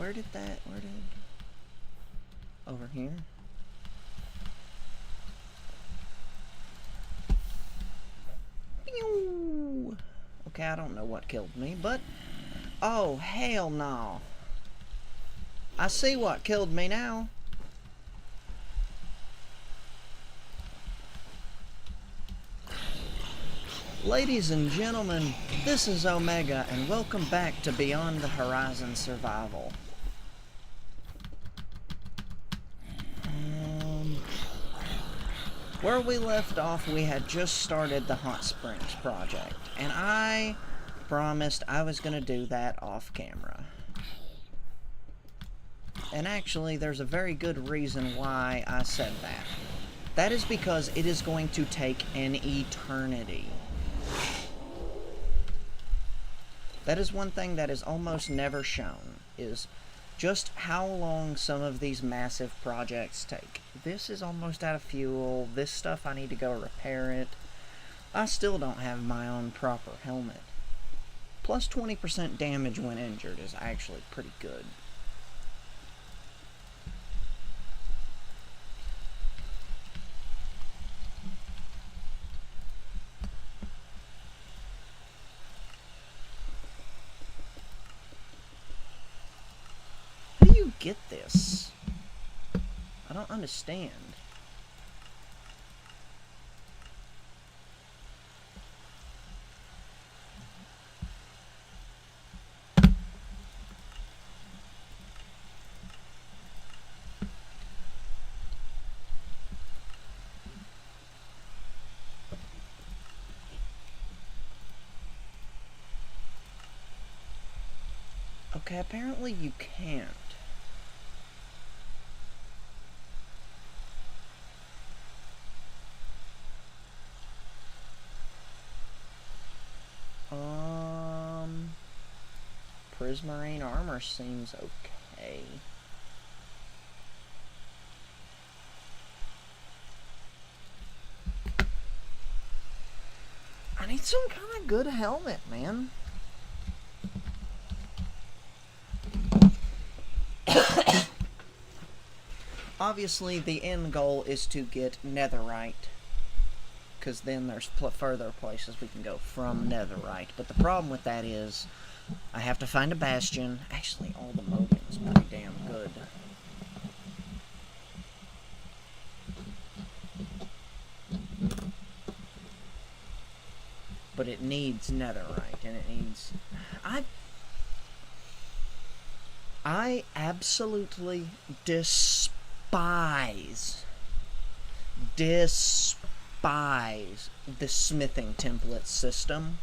Where did... Over here? Pew! Okay, I don't know what killed me, but... Oh, hell no. I see what killed me now. Ladies and gentlemen, this is Omega, and welcome back to Beyond the Horizon Survival. Where we left off, we had just started the Hot Springs project, and I promised I was going to do that off camera. And actually, there's a very good reason why I said that. That is because it is going to take an eternity. That is one thing that is almost never shown, is just how long some of these massive projects take. This is almost out of fuel. This stuff, I need to go repair it. I still don't have my own proper helmet. Plus 20% damage when injured is actually pretty good. How do you get this? I don't understand. Okay, apparently you can't. Prismarine armor seems okay. I need some kind of good helmet, man. Obviously, the end goal is to get netherite, because then there's further places we can go from netherite. But the problem with that is, I have to find a bastion. Actually, all the molding is pretty damn good. But it needs netherite, and it needs... I absolutely despise the smithing template system.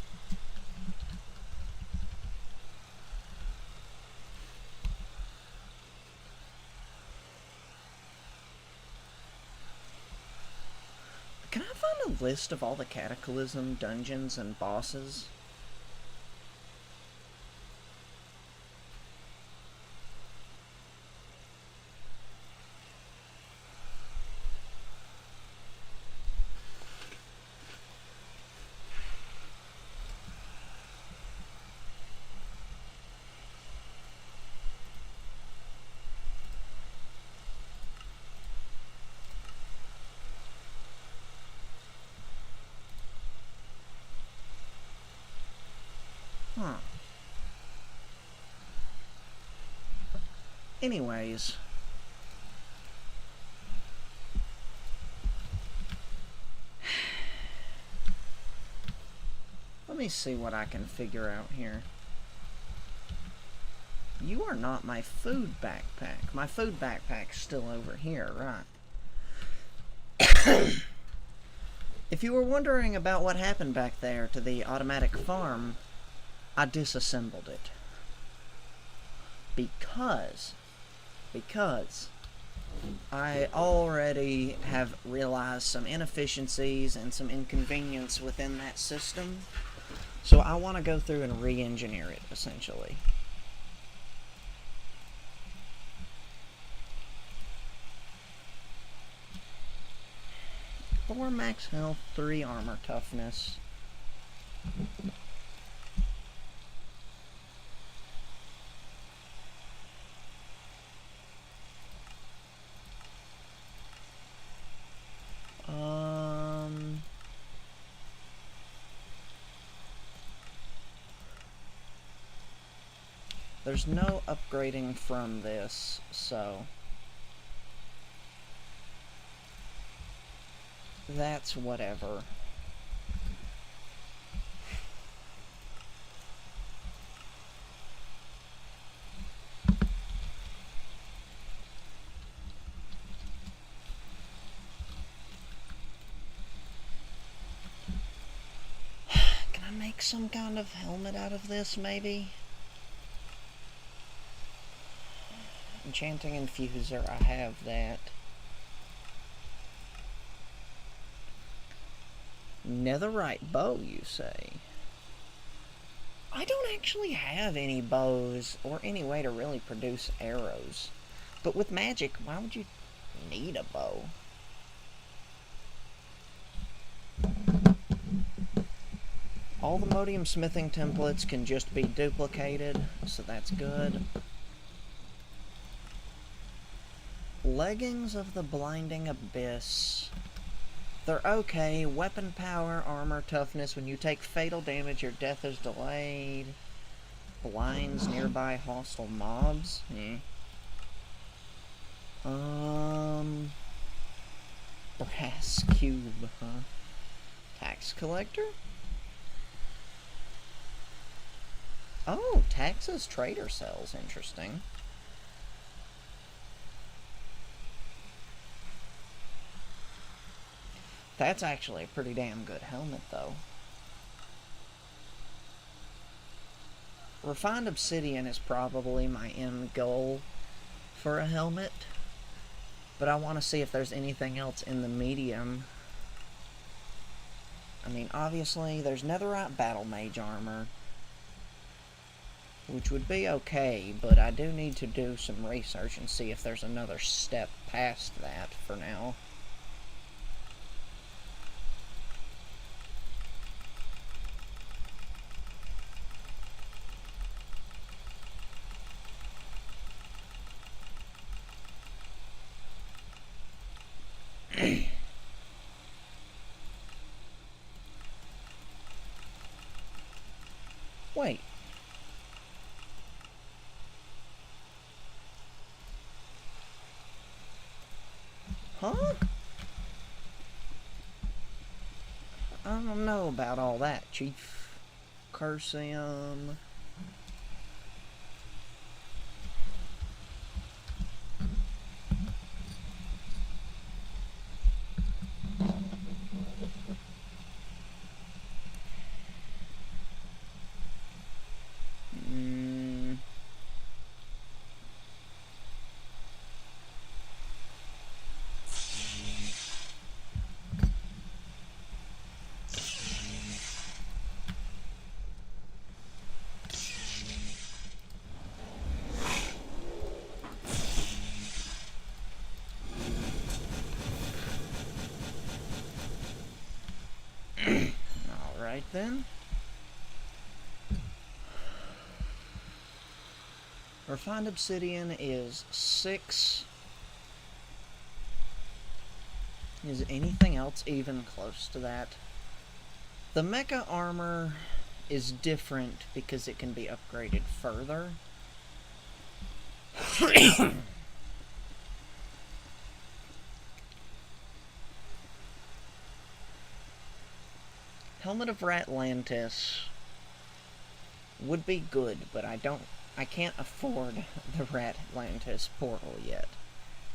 Can I find a list of all the Cataclysm dungeons and bosses? Huh. Anyways. Let me see what I can figure out here. You are not my food backpack. My food backpack's still over here, right? If you were wondering about what happened back there to the automatic farm, I disassembled it. Because I already have realized some inefficiencies and some inconvenience within that system. So I want to go through and re-engineer it, essentially. 4 max health, 3 armor toughness. There's no upgrading from this, so that's whatever. Can I make some kind of helmet out of this, maybe? Enchanting Infuser, I have that. Netherite bow, you say? I don't actually have any bows or any way to really produce arrows. But with magic, why would you need a bow? All the Modium smithing templates can just be duplicated, so that's good. Leggings of the Blinding Abyss. They're okay. Weapon power, armor, toughness. When you take fatal damage, your death is delayed. Blinds nearby hostile mobs. Brass cube, huh? Tax collector? Oh, taxes trader cells. Interesting. That's actually a pretty damn good helmet, though. Refined Obsidian is probably my end goal for a helmet, but I want to see if there's anything else in the medium. I mean, obviously, there's Netherite Battle Mage armor, which would be okay, but I do need to do some research and see if there's another step past that for now. Wait. Huh? I don't know about all that, Chief. Cursium. Alright then. Refined Obsidian is 6. Is anything else even close to that? The Mecha armor is different because it can be upgraded further. Helmet of Ratlantis would be good, but I can't afford the Ratlantis portal yet.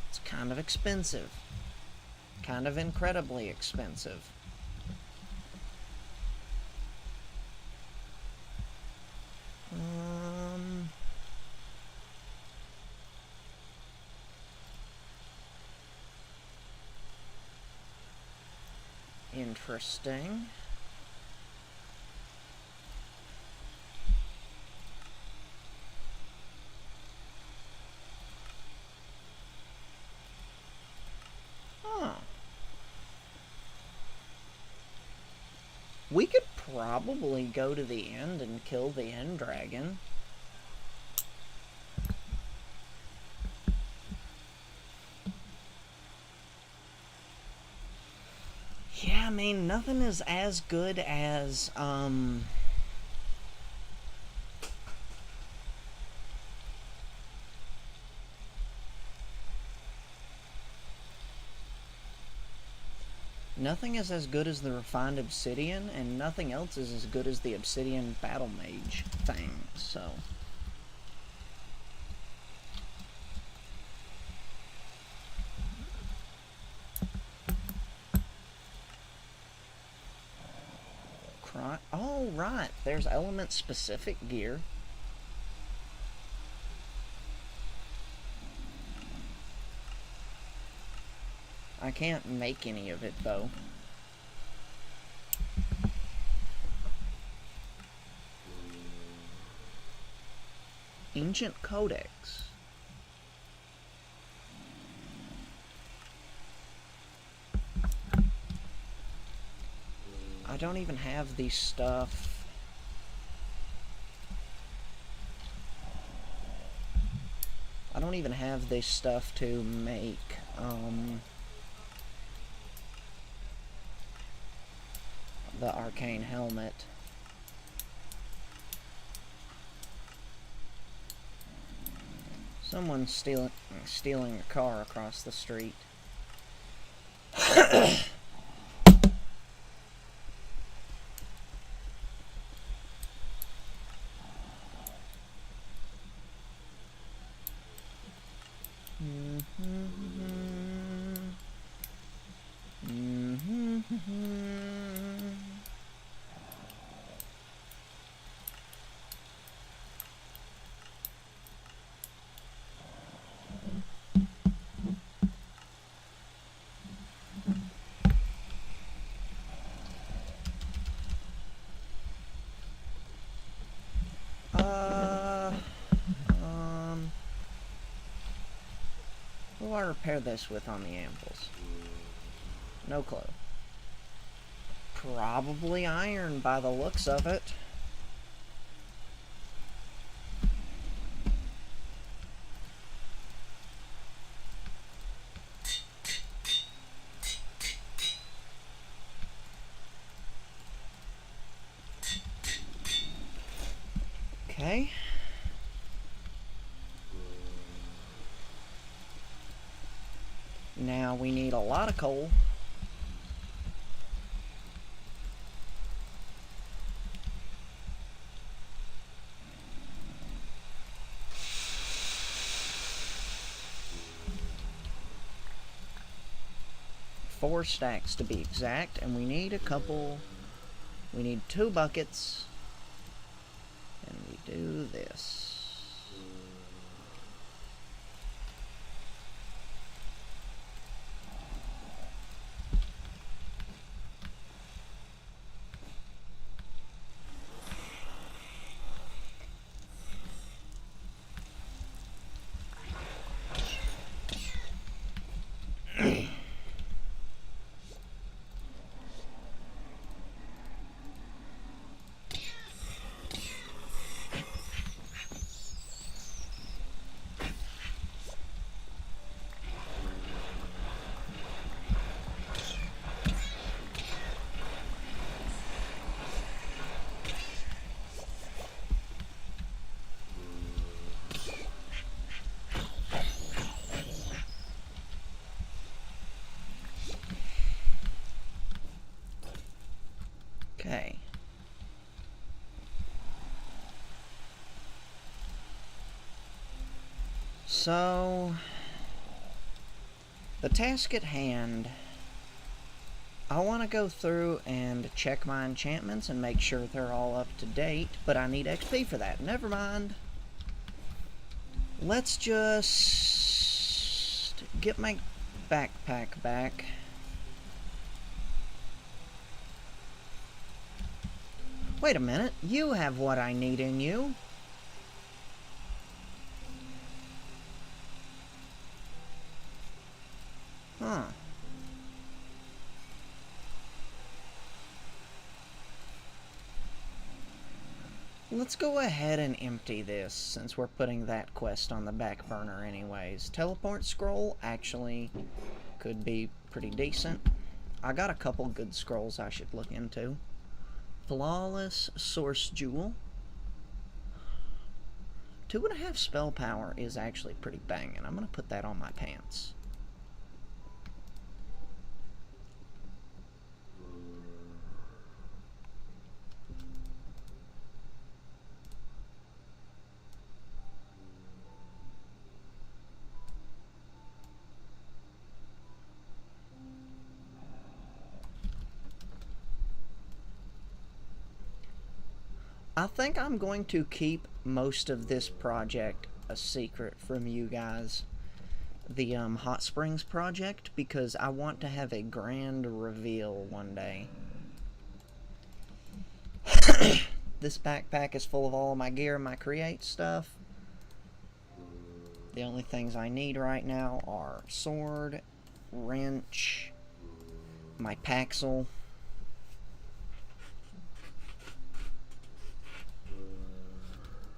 It's kind of expensive. Kind of incredibly expensive. Interesting. Huh. We could probably go to the end and kill the end dragon. Yeah, I mean, nothing is as good as, Nothing is as good as the refined obsidian, and nothing else is as good as the obsidian battle mage thing, so... Oh, right, there's element-specific gear. I can't make any of it, though. Ancient Codex. I don't even have the stuff. I don't even have the stuff to make, the arcane helmet. Someone's stealing a car across the street. What do I repair this with on the anvils? No clue. Probably iron by the looks of it. Okay. Now we need a lot of coal. Four stacks to be exact, and we need a couple. We need 2 buckets. And we do this. Okay. So, the task at hand, I want to go through and check my enchantments and make sure they're all up to date, but I need XP for that. Never mind. Let's just get my backpack back. Wait a minute, you have what I need in you. Huh. Let's go ahead and empty this, since we're putting that quest on the back burner anyways. Teleport scroll actually could be pretty decent. I got a couple good scrolls I should look into. Flawless Source Jewel. 2.5 spell power is actually pretty banging. I'm going to put that on my pants. I think I'm going to keep most of this project a secret from you guys. The Hot Springs project, because I want to have a grand reveal one day. This backpack is full of all of my gear and my create stuff. The only things I need right now are sword, wrench, my Paxel,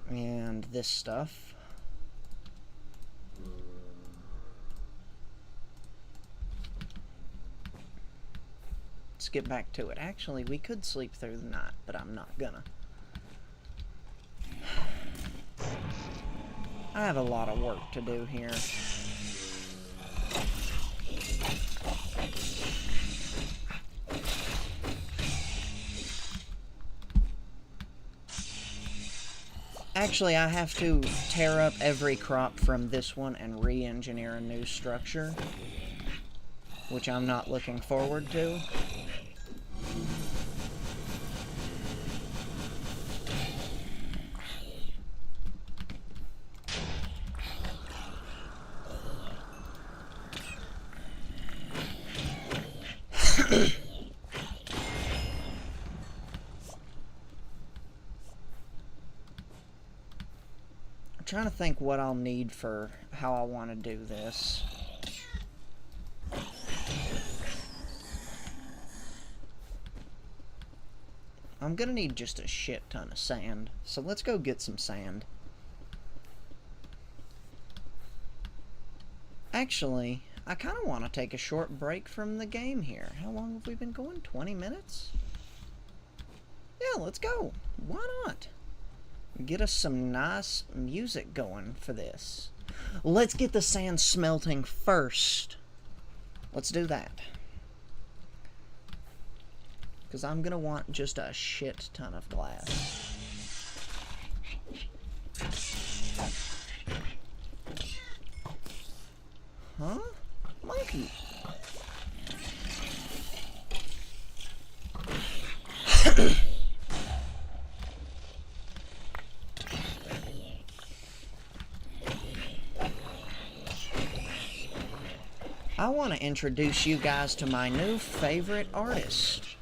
and this stuff. Let's get back to it. Actually, we could sleep through the night, but I'm not gonna. I have a lot of work to do here. Actually, I have to tear up every crop from this one and re-engineer a new structure, which I'm not looking forward to. I'm trying to think what I'll need for how I want to do this. I'm gonna need just a shit ton of sand, so let's go get some sand. Actually, I kind of want to take a short break from the game here. How long have we been going? 20 minutes? Yeah, let's go. Why not? Get us some nice music going for this. Let's get the sand smelting first. Let's do that. Because I'm going to want just a shit ton of glass. Huh? Monkey. I want to introduce you guys to my new favorite artist.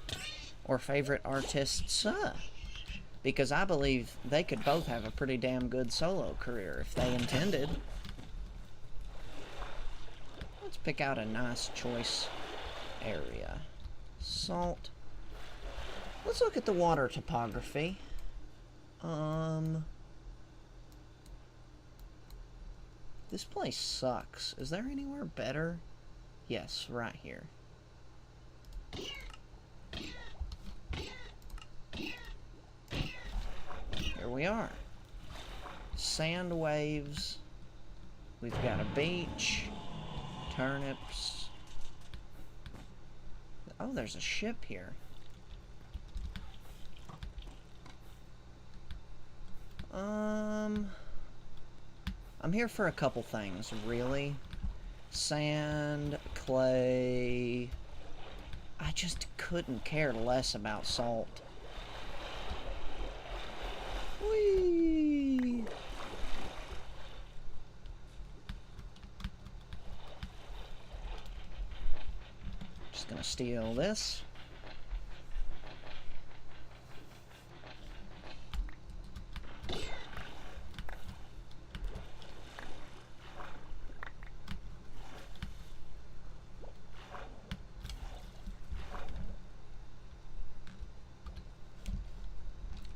Or favorite artists. Because I believe they could both have a pretty damn good solo career if they intended. Let's pick out a nice choice area. Salt. Let's look at the water topography. This place sucks. Is there anywhere better? Yes, right here. Here we are. Sand waves. We've got a beach. Turnips. Oh, there's a ship here. I'm here for a couple things, really. Sand, clay. I just couldn't care less about salt. Whee! Just gonna steal this.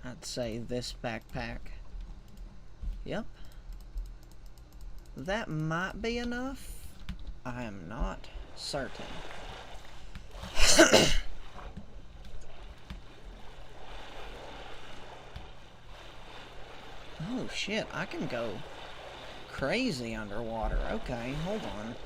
I'd say this backpack. Yep. That might be enough. I am not certain. Oh shit, I can go crazy underwater. Okay, hold on.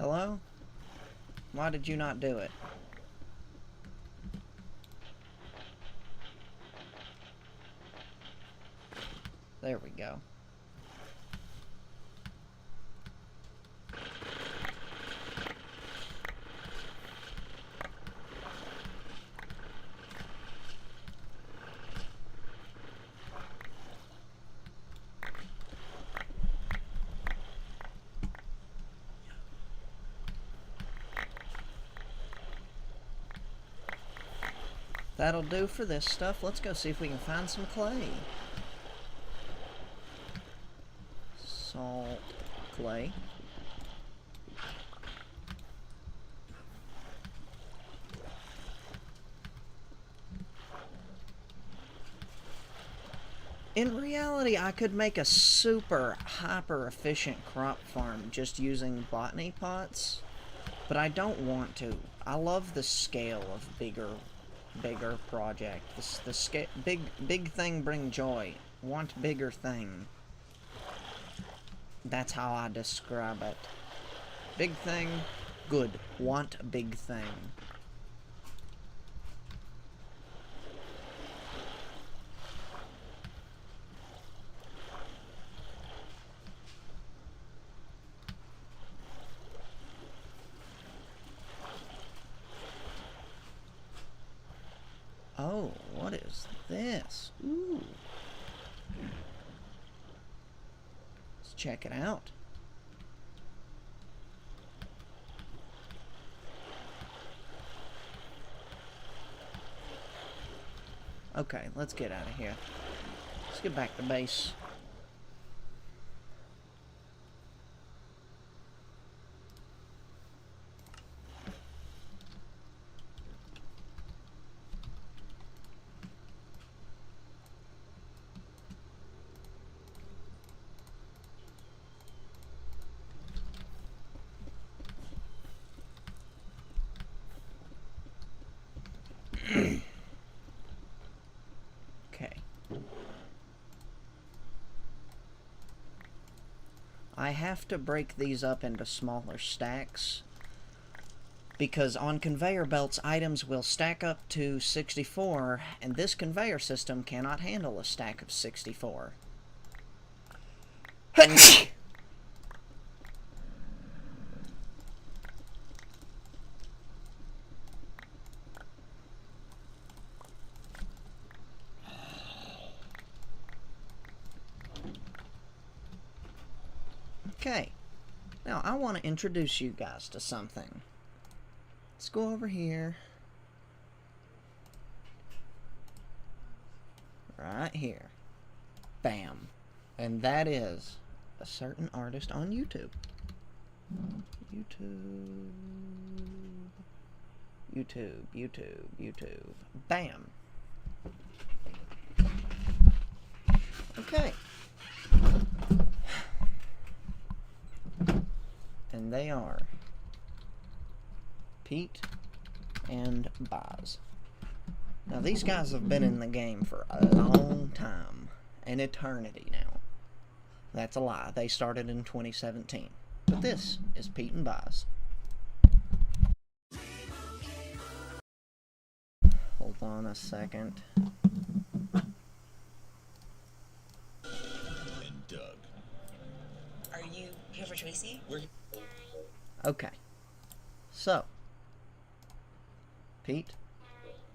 Hello? Why did you not do it? There we go. That'll do for this stuff. Let's go see if we can find some clay. Salt, clay. In reality, I could make a super hyper efficient crop farm just using botany pots, but I don't want to. I love the scale of bigger project. The big thing bring joy. Want bigger thing. That's how I describe it. Big thing, good. Want big thing. Oh, what is this? Ooh. Let's check it out. Okay, let's get out of here. Let's get back to base. I have to break these up into smaller stacks because on conveyor belts items will stack up to 64 and this conveyor system cannot handle a stack of 64. Okay, now I want to introduce you guys to something. Let's go over here. Right here. Bam. And that is a certain artist on YouTube. YouTube. Bam. Okay. And they are Pete and Boz. Now these guys have been in the game for a long time. An eternity now. That's a lie. They started in 2017. But this is Pete and Boz. Hold on a second. And Doug. Are you here for Tracy? Okay. So, Pete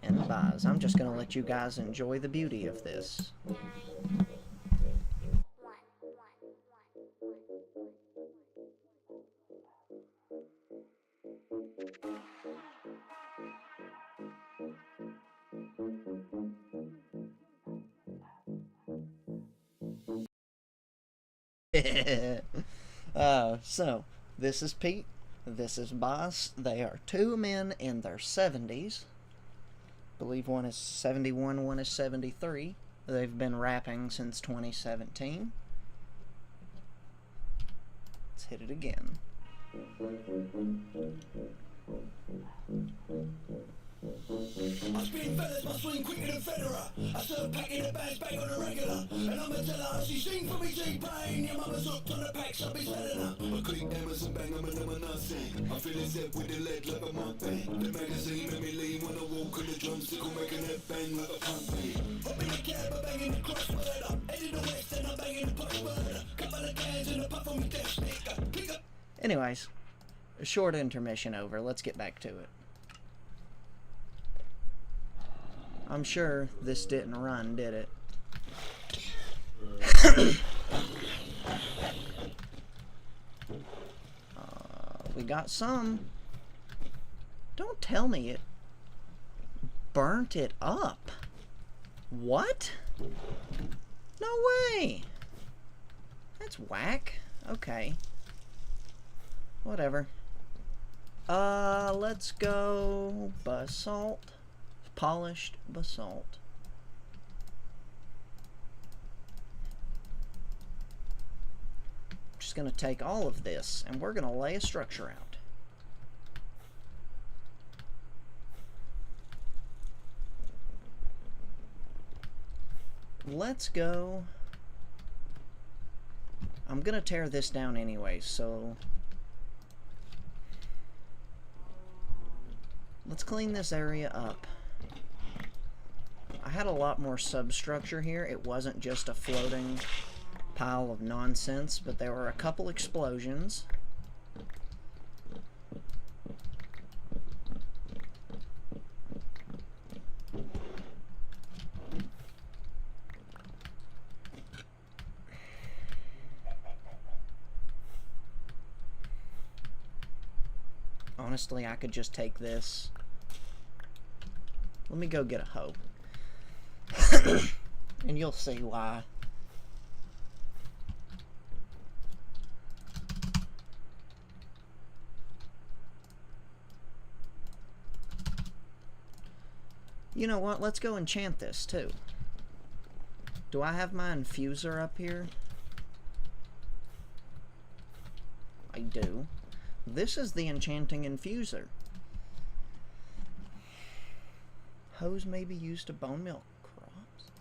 and Boz. I'm just going to let you guys enjoy the beauty of this. So, this is Pete, this is Boz. They are two men in their 70s. I believe one is 71, one is 73. They've been rapping since 2017. Let's hit it again. I spin fellas, my swing quicker than Federer. I serve pack in the bags, bang on a regular. And I'm a teller, she sing for me T-Pain. Your mama's hooked on the packs, I'll be selling her. I click Amazon, bang, I'm a nothing. I'm feeling set with the leg like a muppet. The magazine made me lean when I walk on the drumstick, I'm making that bang like a pumpy. Hop in the cab, I'm banging the crossword. Heading the west and I'm banging the postword. Couple of cans and a puff on me death stick. Pick up. Anyways, a short intermission over. Let's get back to it. I'm sure this didn't run, did it? We got some. Don't tell me it burnt it up. What? No way. That's whack. Okay. Whatever. Let's go basalt. Polished basalt. Just gonna take all of this and we're gonna lay a structure out. Let's go. I'm gonna tear this down anyway, so let's clean this area up. I had a lot more substructure here. It wasn't just a floating pile of nonsense, but there were a couple explosions. Honestly, I could just take this. Let me go get a hoe. And you'll see why. You know what? Let's go enchant this too. Do I have my infuser up here? I do. This is the enchanting infuser. Hose may be used to bone meal crops.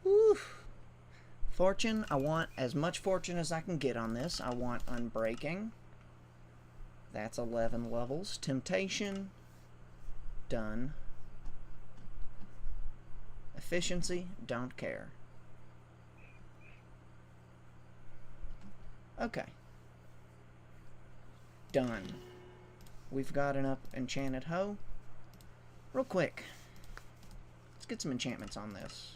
Oof. Fortune, I want as much fortune as I can get on this. I want unbreaking. That's 11 levels. Temptation. Done. Efficiency, don't care. Okay. Done. We've got an up enchanted hoe. Real quick. Let's get some enchantments on this.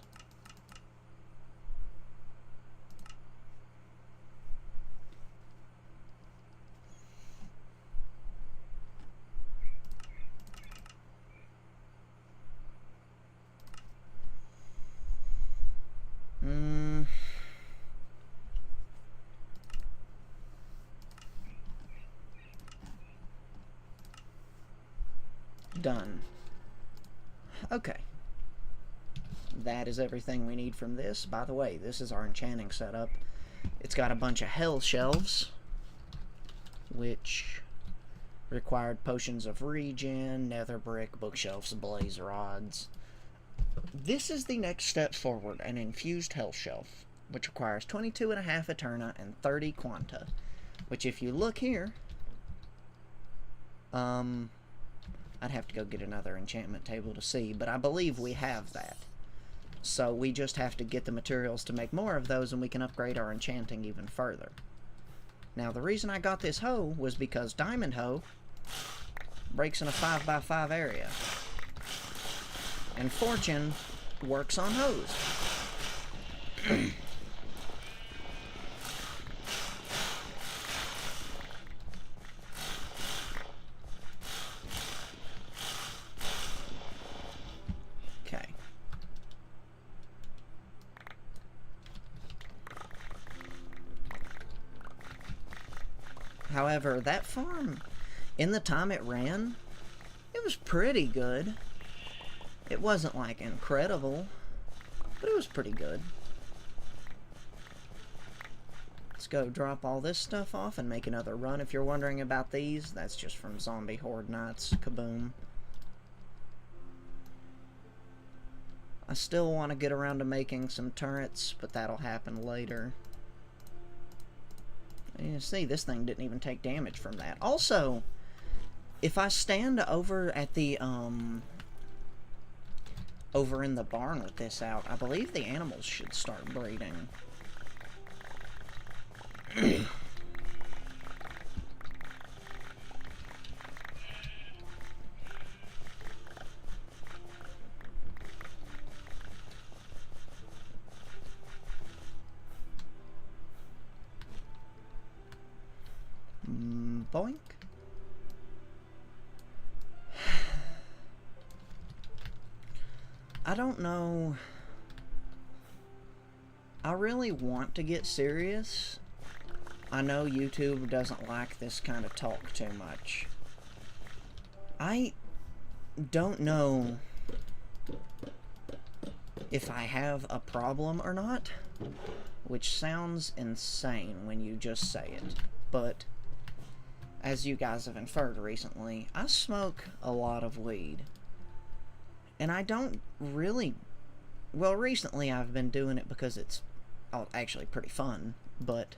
Done. Okay. That is everything we need from this. By the way, this is our enchanting setup. It's got a bunch of hell shelves, which required potions of regen, nether brick, bookshelves, blaze rods. This is the next step forward, an infused hell shelf, which requires 22.5 Eterna and 30 Quanta, which if you look here, I'd have to go get another enchantment table to see, but I believe we have that. So we just have to get the materials to make more of those, and we can upgrade our enchanting even further. Now, the reason I got this hoe was because Diamond Hoe breaks in a 5x5 area. And Fortune works on hoes. However, that farm, in the time it ran, it was pretty good. It wasn't, like, incredible, but it was pretty good. Let's go drop all this stuff off and make another run. If you're wondering about these, that's just from Zombie Horde Nights. Kaboom. I still want to get around to making some turrets, but that'll happen later. And you see, this thing didn't even take damage from that. Also, if I stand over at the, over in the barn with this out, I believe the animals should start breeding. Boink. I don't know. I really want to get serious. I know YouTube doesn't like this kind of talk too much. I don't know if I have a problem or not, which sounds insane when you just say it, but as you guys have inferred recently, I smoke a lot of weed. And I don't really... Well, recently I've been doing it because it's actually pretty fun, but...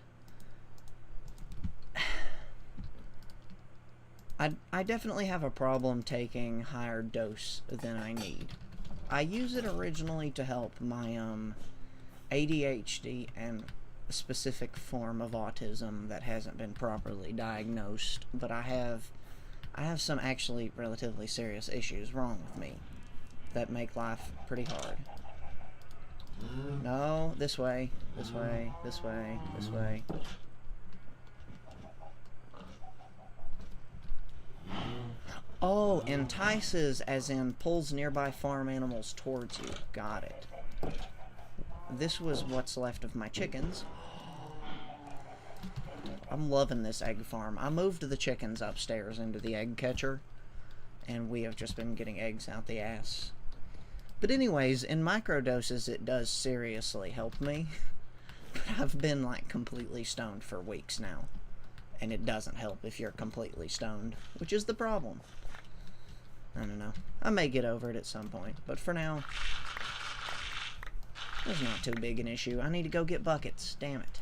I definitely have a problem taking higher dose than I need. I use it originally to help my ADHD and a specific form of autism that hasn't been properly diagnosed, but I have some actually relatively serious issues wrong with me that make life pretty hard. No, this way, this way, this way, this way. Oh, entices as in pulls nearby farm animals towards you. Got it. This was what's left of my chickens. I'm loving this egg farm. I moved the chickens upstairs into the egg catcher, and we have just been getting eggs out the ass. But anyways, in microdoses it does seriously help me. But I've been like completely stoned for weeks now. And it doesn't help if you're completely stoned, which is the problem. I don't know. I may get over it at some point, but for now, it's not too big an issue. I need to go get buckets. Damn it.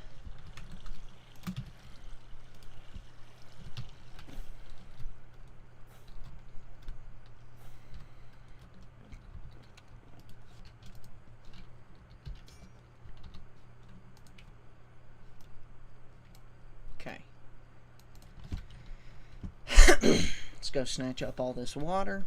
Okay. Let's go snatch up all this water.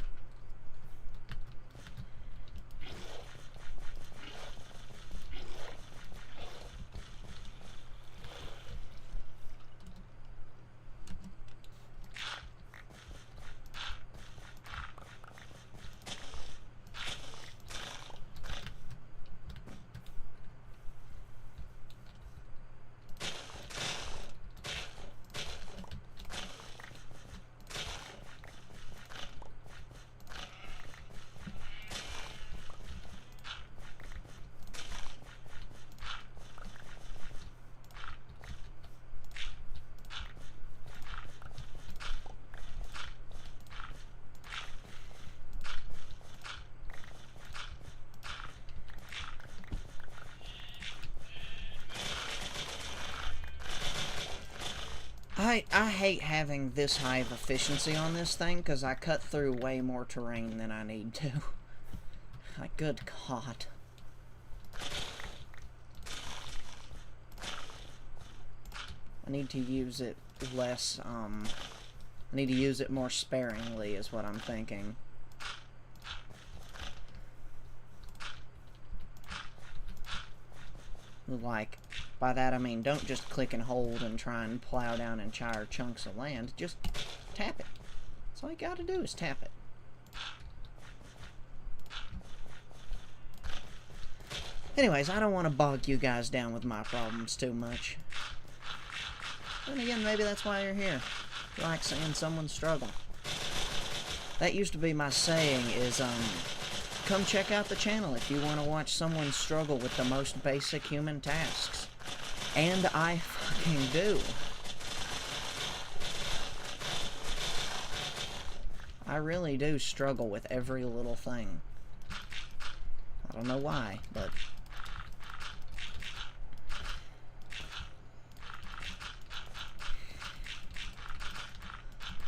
I hate having this high of efficiency on this thing, because I cut through way more terrain than I need to. Like, good God. I need to use it less, I need to use it more sparingly, is what I'm thinking. Like, by that I mean, don't just click and hold and try and plow down entire chunks of land. Just tap it. That's all you gotta do is tap it. Anyways, I don't want to bog you guys down with my problems too much. And again, maybe that's why you're here. You like seeing someone struggle. That used to be my saying is, come check out the channel if you want to watch someone struggle with the most basic human tasks. And I fucking do. I really do struggle with every little thing. I don't know why, but...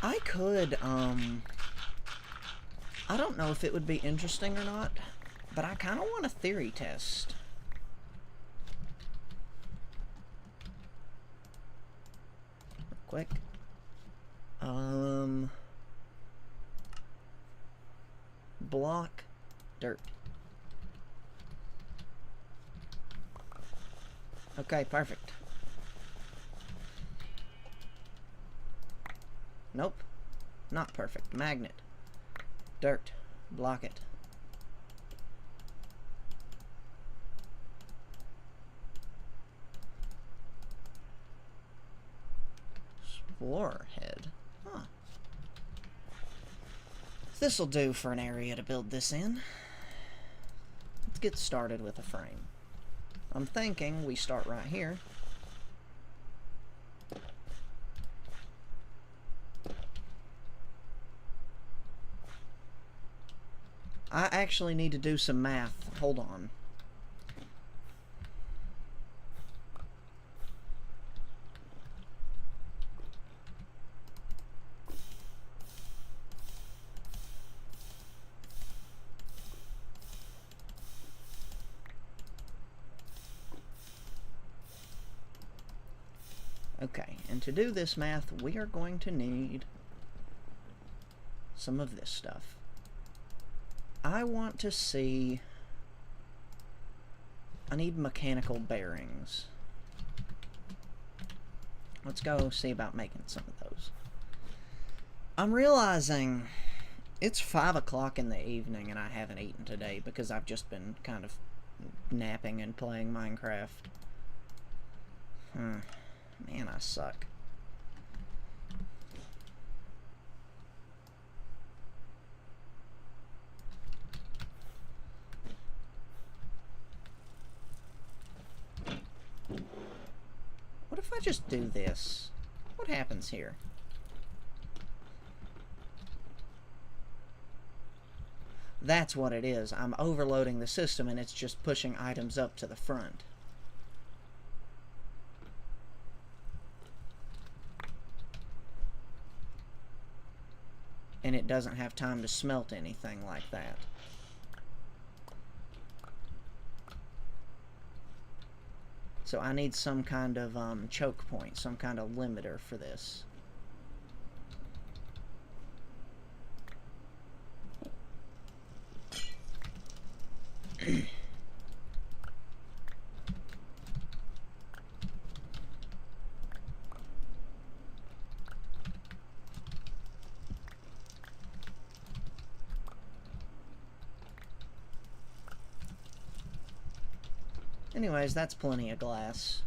I could, I don't know if it would be interesting or not, but I kind of want a theory test. Real quick. Block dirt. Okay, perfect. Nope. Not perfect. Magnet. Dirt. Block it. Explorer head. Huh. This'll do for an area to build this in. Let's get started with a frame. I'm thinking we start right here. I actually need to do some math. Hold on. Okay, and to do this math, we are going to need some of this stuff. I want to see... I need mechanical bearings. Let's go see about making some of those. I'm realizing it's 5 o'clock in the evening and I haven't eaten today because I've just been kind of napping and playing Minecraft. Man, I suck. What if I just do this? What happens here? That's what it is. I'm overloading the system and it's just pushing items up to the front. And it doesn't have time to smelt anything like that. So I need some kind of choke point, some kind of limiter for this. Anyways, that's plenty of glass.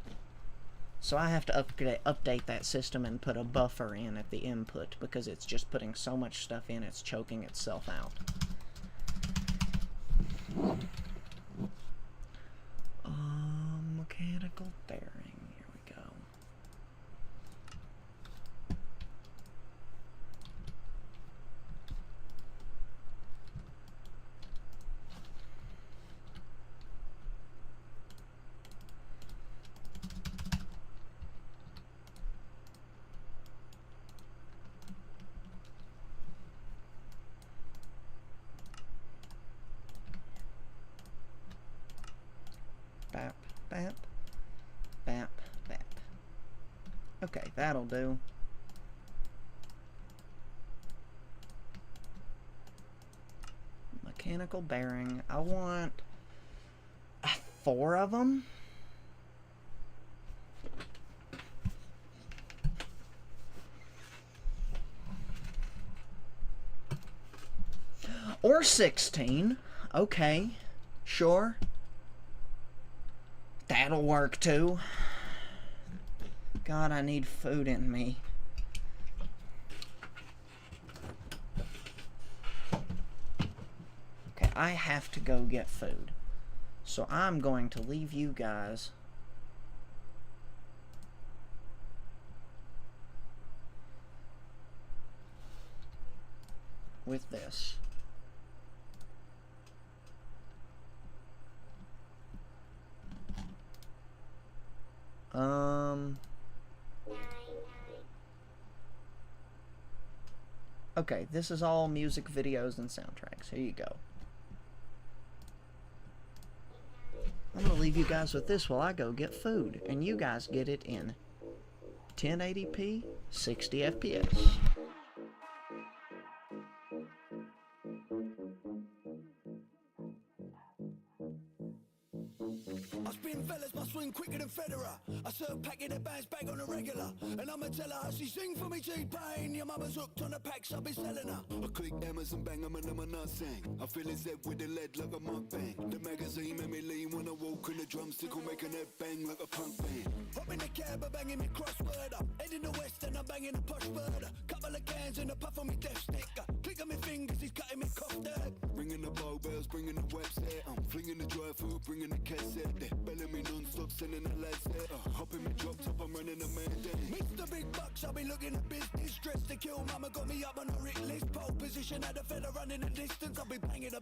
So I have to update that system and put a buffer in at the input because it's just putting so much stuff in, it's choking itself out. Mechanical bearing. Here we go. Bap, bap, bap, bap. Okay, that'll do. Mechanical bearing. I want 4 of them. Or 16. Okay, sure. That'll work too. God, I need food in me. Okay, I have to go get food. So I'm going to leave you guys with this. Okay, this is all music videos and soundtracks. Here you go. I'm gonna leave you guys with this while I go get food, and you guys get it in 1080p, 60 FPS. I spin fellas, my swing quicker than Federer. I serve packing the bands bag on a regular. And I'ma tell her how she sing for me T-Pain. Your mama's hooked on the packs, I'll be selling her. I click Amazon, bang, I'm a not sing. I feel his head with the lead like a mukbang. The magazine made me lean when I walk in the drumstick will make a net bang like a punk band. Hop in the cab, I'm banging me crossword up. Head in the west and I'm banging a push bird. Couple of cans and a puff on me death stick. Click on my fingers, he's cutting me cough dead. Ringing the bow bells, bringing the website. I'm flinging the dry food, bringing the cassette. Belling me non-stop, sending the lads there. Hopping me drop top, I'm running a man down. Mr. Big Bucks, I'll be looking at business. Stressed to kill, mama got me up on a writ list. Pole position, had a fella running the distance. I'll be banging her,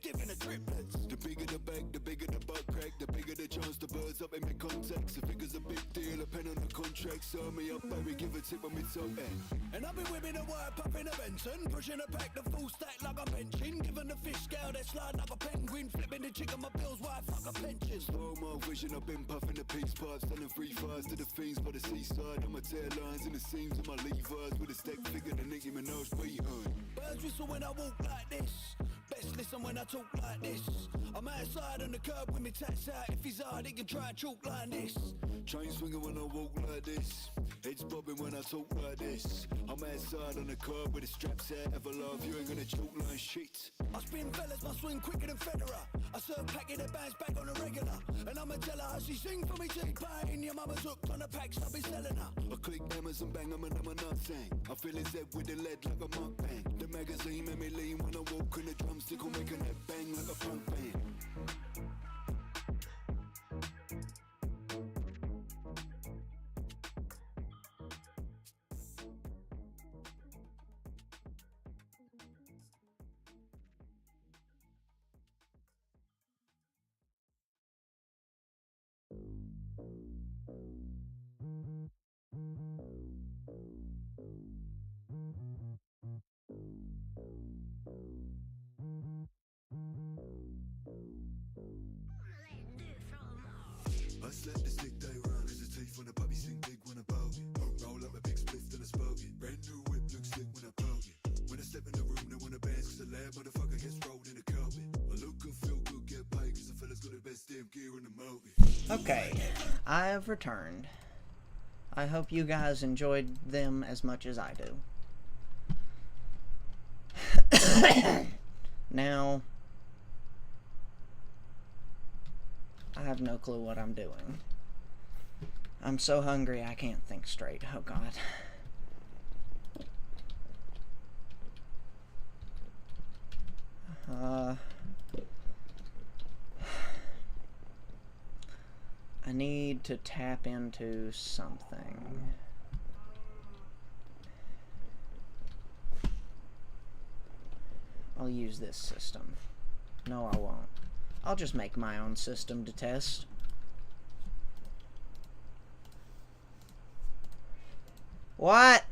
giving her triplets. The bigger the bag, the bigger the butt crack. The bigger the chance the birds up in my contacts. The figure's a big deal, a pen on the contract. Serve me up, baby, give a tip on me top end. And I'll be whipping a wire, popping a Benson. Pushing a pack, the full stack like I'm benching. Giving the fish scale, that slide like a penguin. Flipping the chick on my bills, why fuck a pension. Slow mo vision, I've been puffing the peace pipes. Selling free fires to the fiends by the seaside. On my tail lines and the seams of my Levi's. With a stack figure than Nicki Minaj behind. Birds whistle when I walk like this. Best listen when I talk like this. I'm outside on the curb with me tats out. If he's hard, he can try and chalk like this. Chain swinging when I walk like this. Heads bobbing when I talk like this. I'm outside on the curb with the straps out. Ever love, you ain't gonna choke like shit. I spin fellas, my swing quicker than Federer. I serve packing the bands back on a regular. And I'ma tell her how she sing for me T-Pain. Your mama's hooked on the packs, I'll be selling her. I click Amazon, bang, I'm a not saying. I feel his head with the lead like a mukbang. The magazine made me lean when I walk in the drumstick will make a net bang like a punk band. I slap the stick they run, cause the teeth when the puppy sing big when I bow it. Roll up a big spliff till I spoke it. Brand new whip looks slick when I poke it. When I step in the room, they wanna dance, cause the lab motherfucker gets rolled in the carpet. I look good, feel good, get paid, cause the fella's got the best damn gear in the movie. Okay, I have returned. I hope you guys enjoyed them as much as I do. Now, I have no clue what I'm doing. I'm so hungry I can't think straight. Oh God. I need to tap into something. I'll use this system. No, I won't. I'll just make my own system to test. What?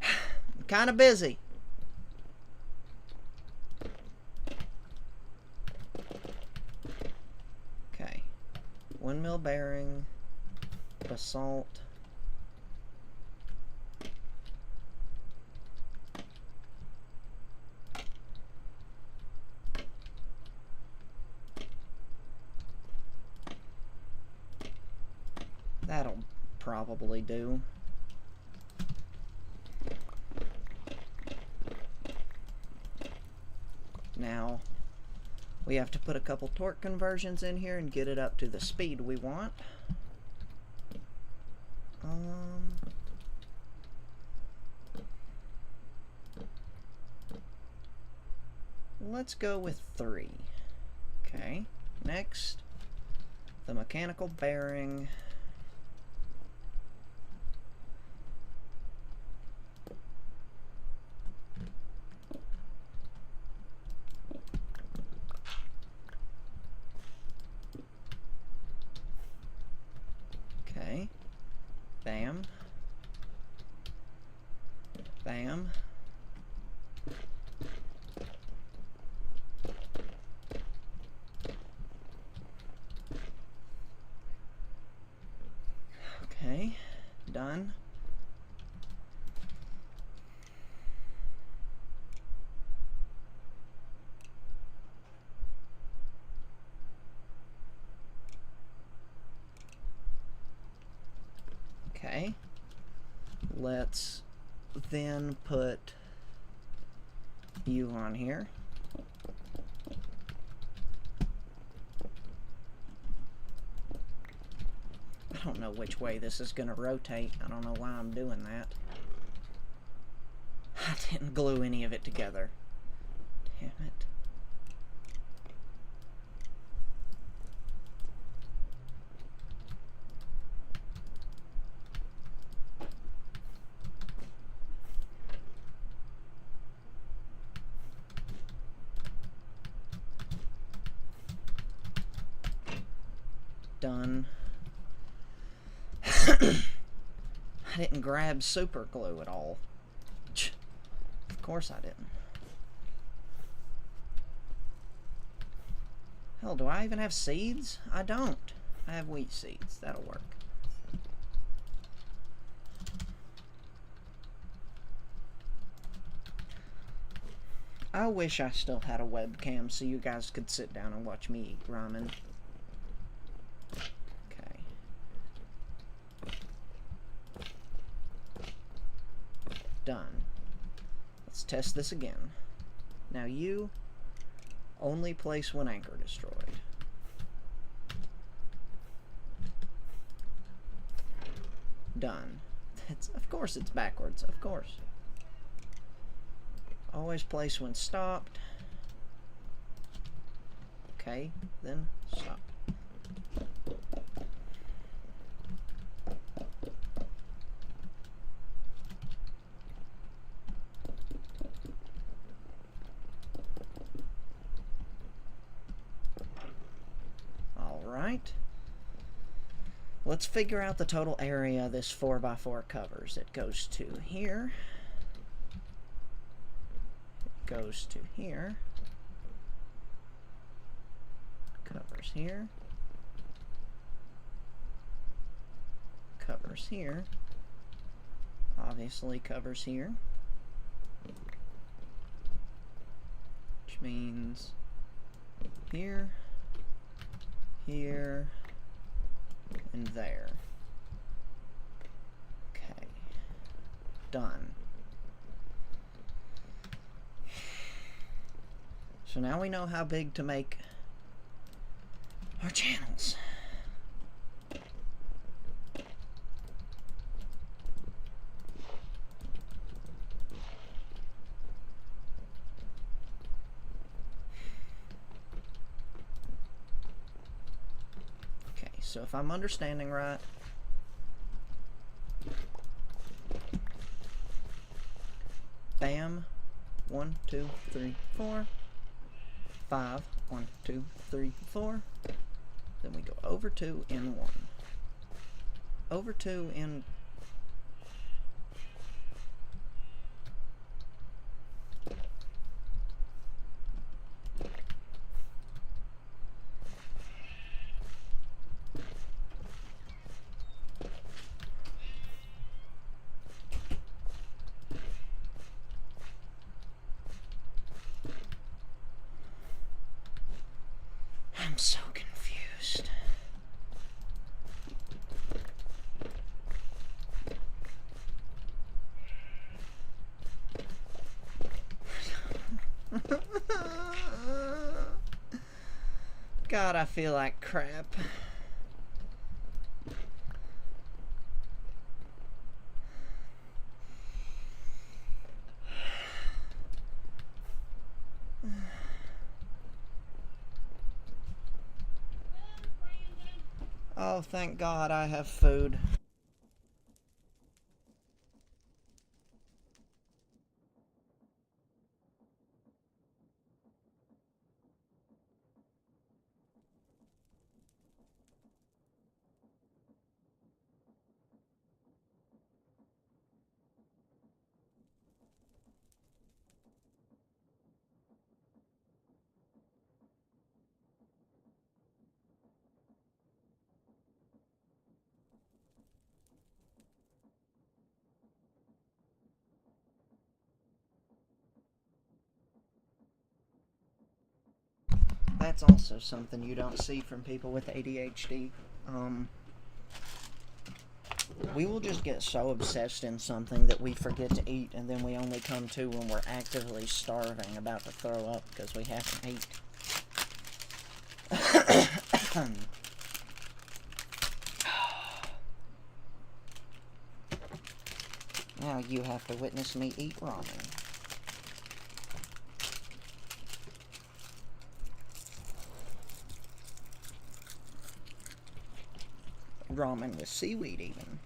I'm kind of busy. Okay. Windmill bearing. Basalt. That'll probably do. Now, we have to put a couple torque conversions in here and get it up to the speed we want. Let's go with 3. Okay, next, the mechanical bearing. Bam. Okay, done. Okay, let's then put you on here. I don't know which way this is going to rotate. I don't know why I'm doing that. I didn't glue any of it together. Damn it. Done. I didn't grab super glue at all. Of course I didn't. Hell, do I even have seeds? I don't. I have wheat seeds. That'll work. I wish I still had a webcam so you guys could sit down and watch me eat ramen. Okay. Done. Let's test this again. Now you only place when anchor destroyed. Done. Of course it's backwards, of course. Always place when stopped. Okay, then stop. Alright. Let's figure out the total area this 4x4 covers. It goes to here. Goes to here, covers here, covers here, obviously covers here, which means here, here, and there. Okay, done. So now we know how big to make our channels. Okay, so if I'm understanding right, bam, 1, 2, 3, 4. 5, 1, 2, 3, 4. Then we go over 2 in 1. Over 2 in... I'm so confused. God, I feel like crap. Oh, thank God I have food. that's also something you don't see from people with ADHD. We will just get so obsessed in something that we forget to eat, and then we only come to when we're actively starving, about to throw up because we haven't ate. Now you have to witness me eat ramen. Ramen with seaweed, even.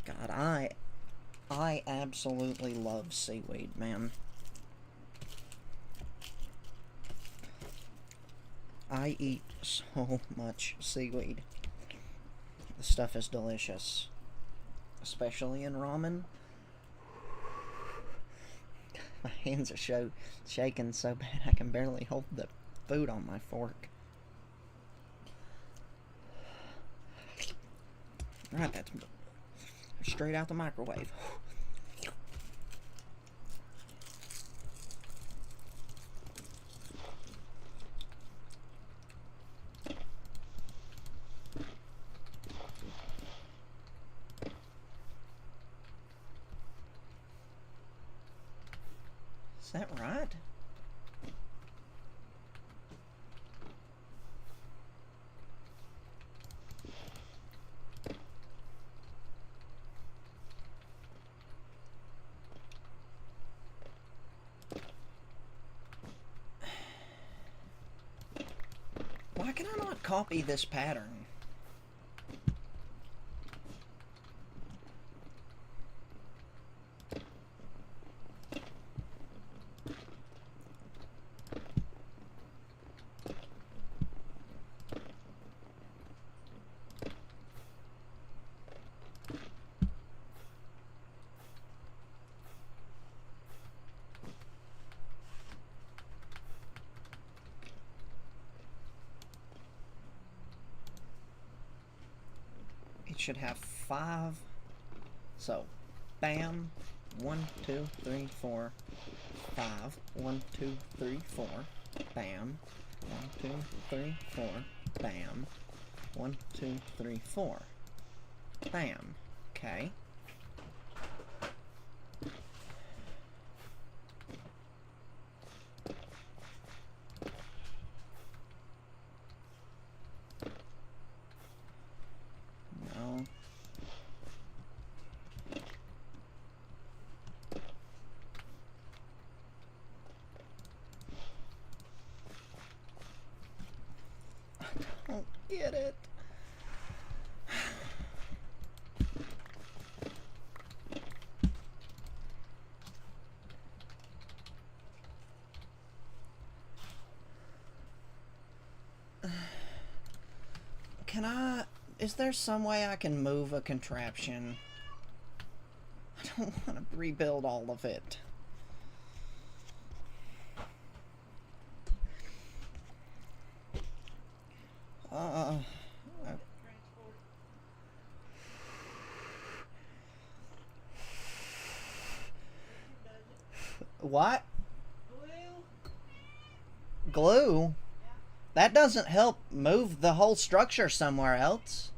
God, I absolutely love seaweed, man. I eat so much seaweed. The stuff is delicious. Especially in ramen. My hands are shaking so bad I can barely hold the food on my fork. Right, that's straight out the microwave. Is that right? Why can I not copy this pattern? It should have 5. So, bam, 1, 2, 3, 4, 5. 1, 2, 3, 4. Bam. 1, 2, 3, 4. Bam. 1, 2, 3, 4. Bam. Okay. No. I don't get it. Is there some way I can move a contraption? I don't want to rebuild all of it. What? Glue? That doesn't help move the whole structure somewhere else.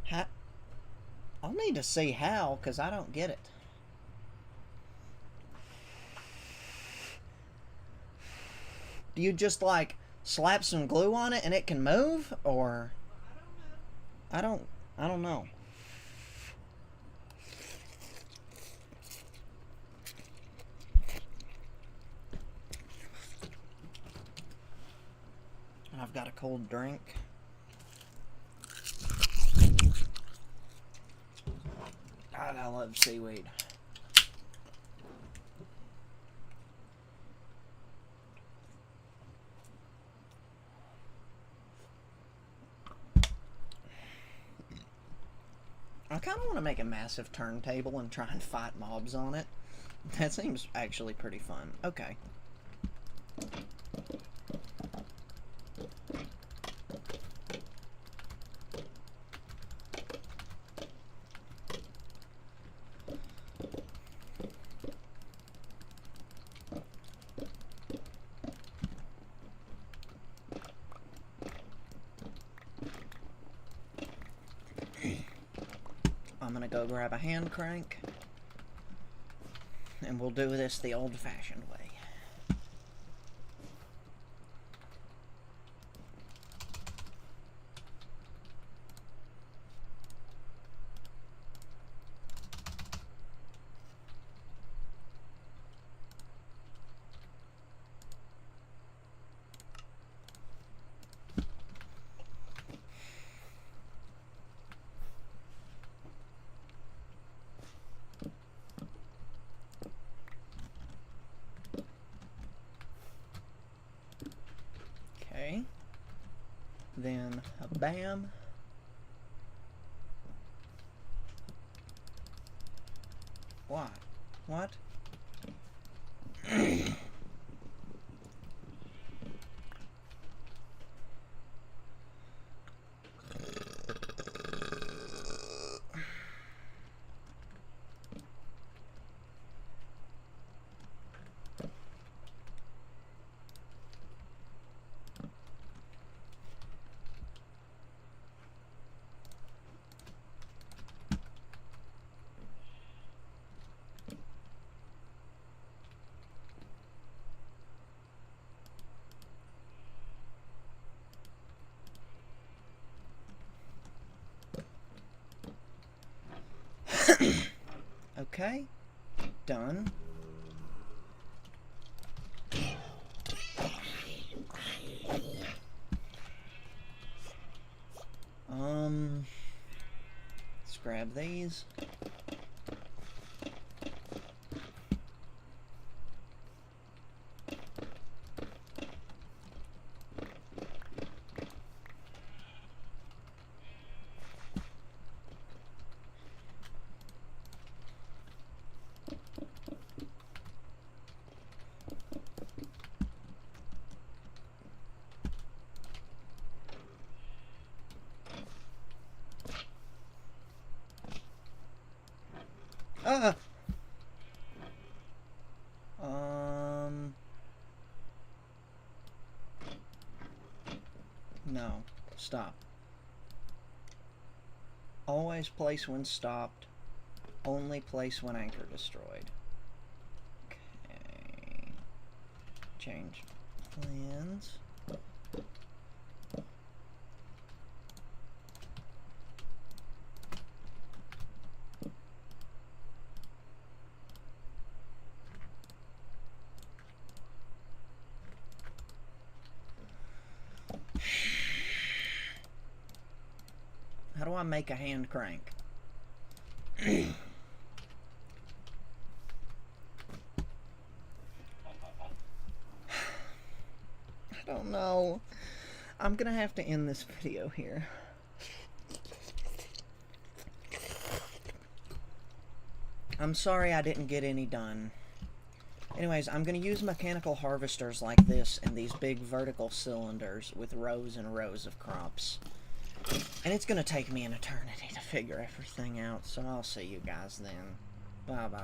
How? I'll need to see how, because I don't get it. Do you just, like, slap some glue on it and it can move? Or... I don't know. I've got a cold drink. God, I love seaweed. I kind of want to make a massive turntable and try and fight mobs on it. That seems actually pretty fun. Okay. go grab a hand crank, and we'll do this the old-fashioned way. Okay. Then a bam. What? What? Okay, done. Let's grab these. Ah! No. Stop. Always place when stopped. Only place when anchor destroyed. Okay. Change plans. How do I make a hand crank? I don't know. I'm gonna have to end this video here. I'm sorry I didn't get any done. Anyways, I'm gonna use mechanical harvesters like this and these big vertical cylinders with rows and rows of crops. And it's gonna take me an eternity to figure everything out, so I'll see you guys then. Bye-bye.